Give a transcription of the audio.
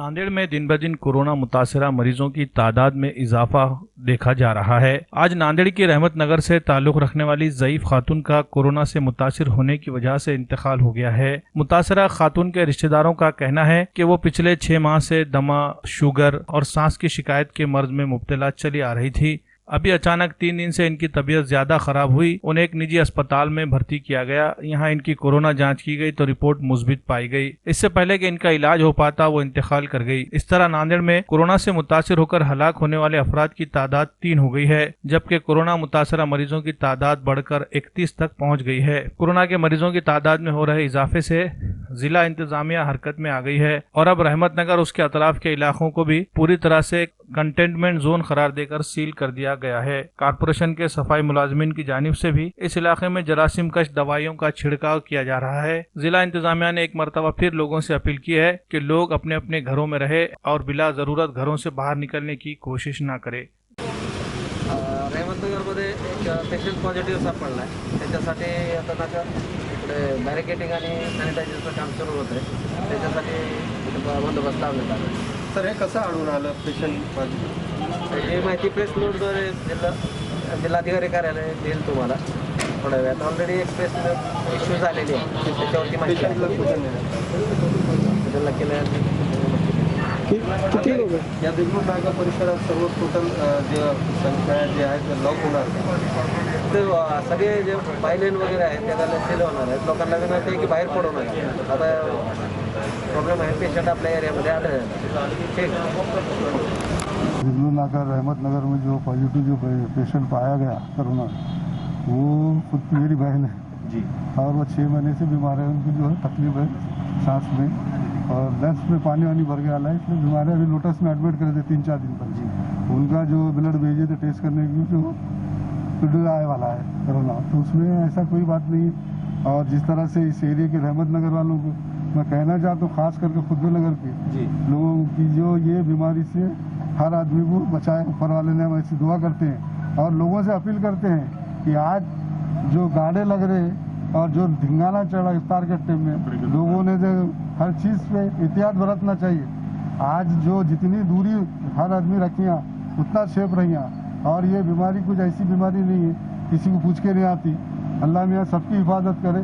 नांदेड़ में दिन ब दिन कोरोना मुतासरा मरीजों की तादाद में इजाफा देखा जा रहा है। आज नांदेड़ की रहमत नगर से ताल्लुक रखने वाली ज़ईफ खातून का कोरोना से मुतासिर होने की वजह से इंतकाल हो गया है। मुतासरा खातून के रिश्तेदारों का कहना है कि वो पिछले 6 माह से दमा, शुगर और सांस की शिकायत के मर्ज में मुब्तला चली आ रही थी। अभी अचानक 3 दिन से इनकी तबीयत ज्यादा खराब हुई। उन्हें एक निजी अस्पताल में भर्ती किया गया। यहां इनकी कोरोना जांच की गई तो रिपोर्ट मुस्बित पाई गई। इससे पहले कि इनका इलाज हो पाता वो इंतकाल कर गई। इस तरह नांदेड़ में कोरोना से मुतासिर होकर हलाक होने वाले अफराद की तादाद 3 हो गई है, जबकि कोरोना मुतासरा मरीजों की तादाद बढ़कर 31 तक पहुँच गई है। कोरोना के मरीजों की तादाद में हो रहे इजाफे से जिला इंतजामिया हरकत में आ गई है और अब रहमत नगर उसके अतराफ के इलाकों को भी पूरी तरह से कंटेनमेंट जोन करार देकर सील कर दिया गया है। कारपोरेशन के सफाई मुलाजमीन की जानिब से भी इस इलाके में जरासीम कश दवाइयों का छिड़काव किया जा रहा है। जिला इंतजामिया ने एक मरतबा फिर लोगों से अपील की है कि लोग अपने अपने घरों में रहे और बिला जरूरत घरों से बाहर निकलने की कोशिश न करे। रहमतनगरमध्ये एक पेशंट पॉझिटिव्ह सापडला आहे। त्याच्यासाठी आता नाका इकडे बॅरिकेटिंग आणि सॅनिटायझरचं काम सुरू होतं आहे। त्याच्यासाठी बंदोबस्त लावण्यात आला आहे। सर हे कसं आढळून आलं पेशंट? ही माहिती प्रेस नोटद्वारे जिल्हाधिकारी कार्यालय देईल तुम्हाला थोड्या वेळात। ऑलरेडी एक प्रेस नोट इश्यू झालेली आहे, त्याच्यावरती माहिती जिल्हा केलं। किती लोक या देगलूर नाका परिसरात सर्व टोटल जे संख्या जे आहेत लॉक होणार ते सगळे जे बायलेन वगैरे आहेत त्याला सील होणार आहेत। लोकांना विनंती आहे की बाहेर पडू नका। आता प्रॉब्लेम आहे, पेशंट आपल्या एरियामध्ये आढळले। ठीक। देगलूर नाका रहमत नगर में जो पॉजिटिव जो पेशेंट पाया गया कोरोना, वो खुद की मेरी बहन है जी, और वो 6 महीने से बीमार है। उनकी जो है तकलीफ है सांस में और लंग्स में पानी वानी भर गया है, इसलिए बीमार है। अभी लोटस में एडमिट करे थे 3-4 दिन पर जी। उनका जो ब्लड भेजे थे टेस्ट करने की, जो शेड्यूल आने वाला है कोरोना, तो उसमें ऐसा कोई बात नहीं। और जिस तरह से इस एरिया के रहमत नगर वालों को मैं कहना चाहता हूँ, खास करके खुद नगर के लोगों की जो ये बीमारी से हर आदमी को बचाए, ऊपर वाले ने हम ऐसी दुआ करते हैं और लोगों से अपील करते हैं कि आज जो गाड़े लग रहे हैं और जो धिंगाना चढ़ा इफ्तार के टाइम में, लोगों ने जो हर चीज़ पे एहतियात बरतना चाहिए। आज जो जितनी दूरी हर आदमी रखियाँ उतना सेफ रहियाँ। और ये बीमारी कुछ ऐसी बीमारी नहीं है किसी को पूछ के नहीं आती। अल्लाह मियाँ सबकी हिफाजत करे।